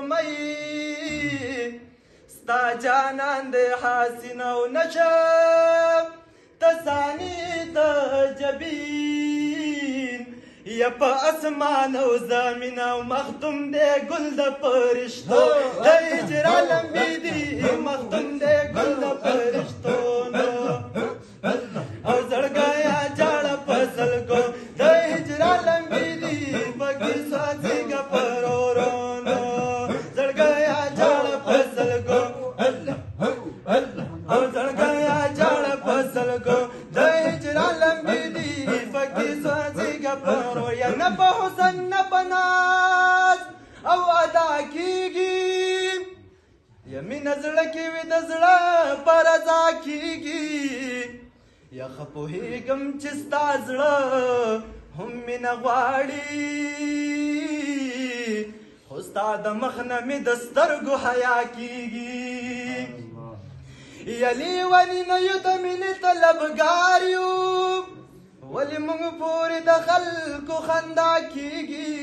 سپوږمۍ ستا جانان د حسین او نشم تسانی د جبین یا په اسمان او زمین او مختوم دی ګل د فرشتو د هجران لمبې دي مختوم دی ګل د فرشتو او زړګیا جاړه پسلګو د هجران لمبې دي پکې سوځيګه پرورونو زړګیا جاړه پسلګو او زړګیا جاړه پسلګو د هجران لمبې دي پکې سوځيګه پرو یا نه په حسن نه په ناز او ادا کیږي یمین زړه کې وي د زړه پر رضا کیږي یا خپوهېږم چې ستا زړه هم مینه غواړي خو ستا د مخ نه مې د سترګو حیا کیږي یا لیوني نه یو د مینې طلبګار یو ولې موږ پورې د خلکو خندا کیږي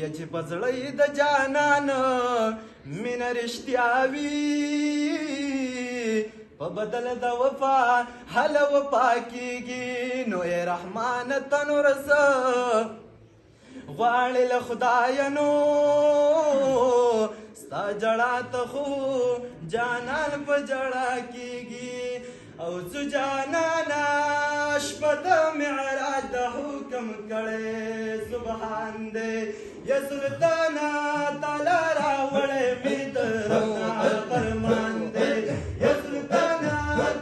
یا چې په زړه یې د جانان مینه رښتیا وي په بدل د وفا حل وفا کیږي نو ای رحمان تنور څه غواړې له خدایه نو ستا جړا ته خو جانان په جړا کیږي او زه جانانا شپه د معراج د حکم کړی سبحان دی یا سلطانا تعالی راوړی مې د ربنا فرمان دی یا سلطانا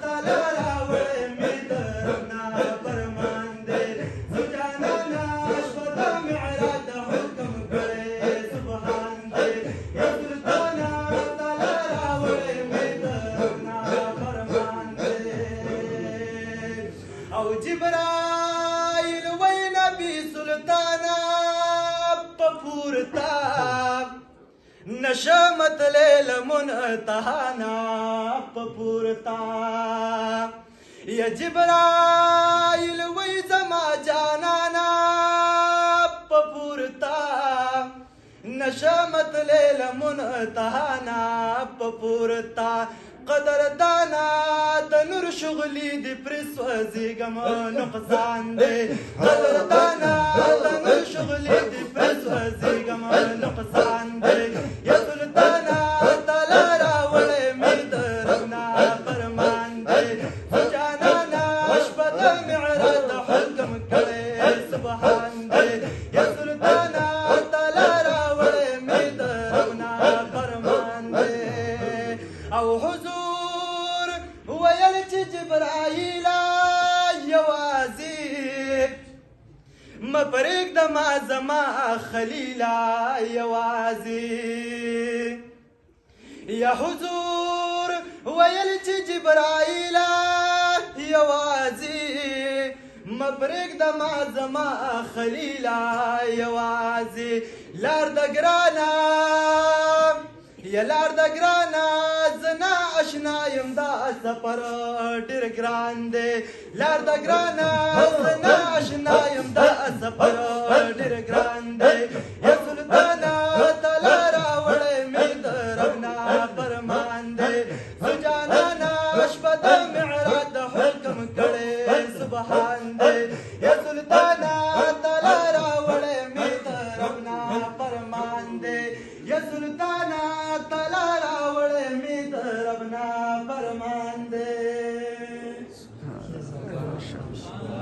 تعالی راوړی مې د ربنا فرمان دی زه جانانا شپه د معراج د حکم کړی سبحان دی یا سلطانا تعالی راوړی مې د ربنا فرمان دی او جبرائیل وی نبی سلطانا پپورتا نشمت لیل منتحانا پپورتا یا جبرائیل وی زما جانانا پپورتا نشمت لیل منتحانا پپورتا قدر دانا د نور شغلی دی پرسوځيګم نقصان دی قدر دانا د نور شغلی دی پرسوځيګم نقصان دی یا سلطانا تعالی راوړې مې د ربنا فرمان دی جانانا شپه د معراج د حکم کړی سبحان دی یا سلطانا تعالی راوړې مې د ربنا فرمان دی او حضور ویل چې جبرائیل یوازې مپرېږده ما زما خلیلا یوازې یا حضور ویل چې جبرائیل یوازې مپرېږده ما زما خلیلا یوازې لار د ګرانه یا لار د ګرانه زنا اشنا یم دا سفر ډېر ګران دی لار د ګرانه زنا اشنا یم دا سفر ډېر ګران دی یا سلطانا تعالی راوړی مې د ربنا فرمان دی زه جانانا شپه د معراج د حکم کړی سبحان دی یا سلطانا تعالی راوړی مې د ربنا فرمان دی یا سلطانا تعالی راوړې مې د ربنا فرمان دی